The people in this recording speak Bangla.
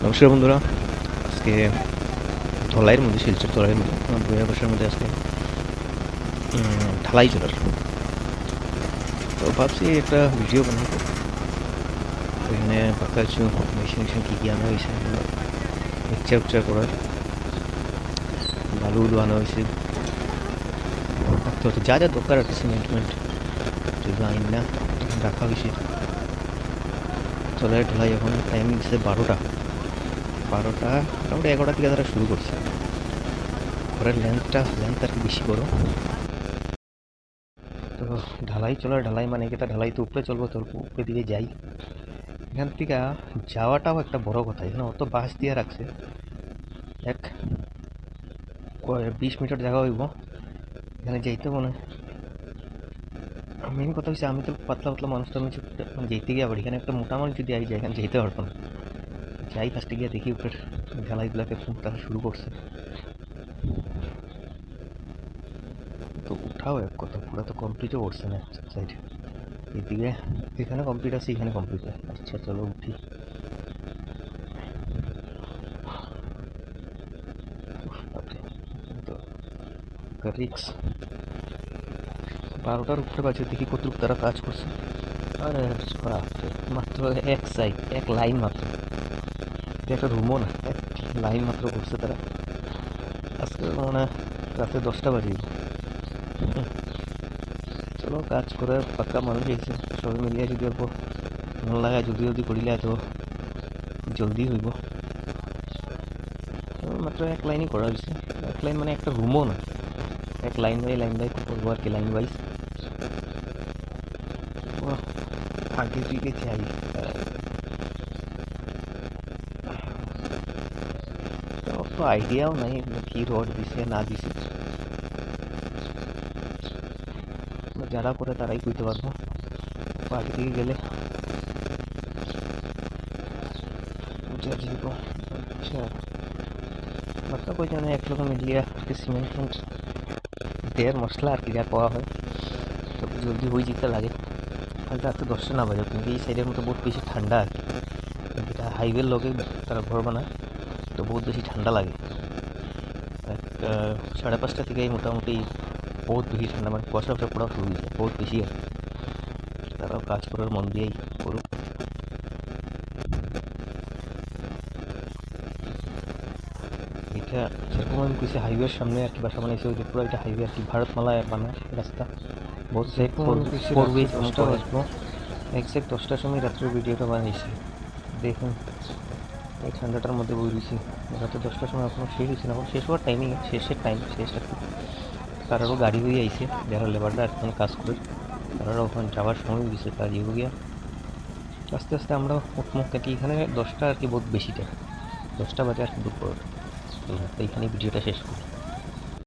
নমস্কার বন্ধুরা, আজকে ধলাইয়ের মধ্যে শিলচর ধলাইয়ের মধ্যে আমার বইয়ের বাসার মধ্যে আজকে ঢালাই চলার তো ভাবছি একটা ভিডিও বানাবো। ওইখানে বাঁকা কিছু মেশিন কী কী আনা হয়েছে, মিক্সচার উচ্চার করার বালু উলু আনা হয়েছে, তো যা যা দরকার আর কি সিমেন্টমেন্ট যেগুলো আইন না রাখা হয়েছে। চলে ঢালাই এখন টাইম দিচ্ছে 12টা মোটামুটি 11টা থেকে তারা শুরু করছে। ঘরের লেন্থ আর কি বেশি বড়, তো ঢালাই মানে কি, ঢালাই তো উপরে চলবো, তো উপরে দিকে যাই। এখান থেকে যাওয়াটাও একটা বড় কথা। এখানে অত বাঁশ দিয়ে রাখছে, 20 মিটার জায়গা হইব এখানে যাইতে মনে। মেন কথা হচ্ছে আমি তো পাতলা পাতলা মানুষ, তো আমি যেতে গিয়ে আবার এখানে একটা মোটা মানুষ যদি আই যায় এখানে যেতে পারবো না। যাই ফার্স্টে গিয়ে দেখি উপরের ঢালাইগুলোকে তারা শুরু করছে। তো উঠাও এক কথা, পুরো তো কমপ্লিটও করছে না সাইড। এদিকে এখানে কমপ্লিট আছে, এখানে কমপ্লিট আছে। আচ্ছা চলো উঠি। তো রিক্স 12টার উপরে বাজে, দেখি কতটুকু তারা কাজ করছে। আরে মাত্র এক সাইড, এক লাইন মাত্র, একটা রুমও না, এক লাইন মাত্র করছে তারা। আজকে মানে রাতে 10টা বাজে। চলো কাজ করে পাক্কা মানুষ হয়েছে, সবাই মিলিয়ে যদি অল্প মন লাগায় জলদি করিলে এত জলদি হইব। মাত্র এক লাইনই করা হয়েছে, এক লাইন মানে একটা রুমও না, এক লাইন বাই করবো আর কি, লাইন ওয়াইজ। আগে দিকে চাই, অত আইডিয়াও নাই কি রড দিছে না দিছে। যারা করে তারাই কইতে পারবো, আগে দিকে গেলে আচ্ছা মাত্র কই জানে এক লোক মিলিয়ে আর কি সিমেন্ট দেড় মশলা আর কি যা পাওয়া হয়, তো জলদি হয়ে যেতে লাগে। আর রাতে 10টা না বাজে, কিন্তু এই সাইডের মতো বহুত বেশি ঠান্ডা আর কি, যেটা হাইওয়ের লগে তারা ঘর বানায়, তো বহুত বেশি ঠান্ডা লাগে। 5:30 থেকেই মোটামুটি বহুত বেশি ঠান্ডা, মানে কুয়াশা পড়া শুরু হয়েছে বহুত বেশি। আর তারাও কাজ করার মন দিয়েই করুক। এটা সেরকম আমি কইছি হাইওয়ের সামনে আর কি বাসা বানাইছে, ওই পুরো এটা হাইওয়ে আর কি, ভারতমালা বানায় রাস্তা, বহুত সেফ ফোরওয়ে। 10টা বাজবো এক্সাক্ট, 10টার সময় রাত্রে ভিডিওটা বানাইছি। দেখুন এই ঠান্ডাটার মধ্যে বই দিয়েছি, রাতে 10টার সময় এখনো শেষ হয়েছে না, এখন শেষ হওয়ার টাইমিং, শেষ আর কি। তারারও গাড়ি হয়ে আইছে, যারা লেবাররা এখন কাজ করে তারাও ওখানে যাওয়ার সময় দিছে কাজ হয়ে গিয়া। আস্তে আস্তে আমরা উঠমুখ থাকি এখানে 10টা আর কি, বহুত বেশি টাইম 10টা বাজে আর কি দুপুর। তো এইখানে ভিডিওটা শেষ করি।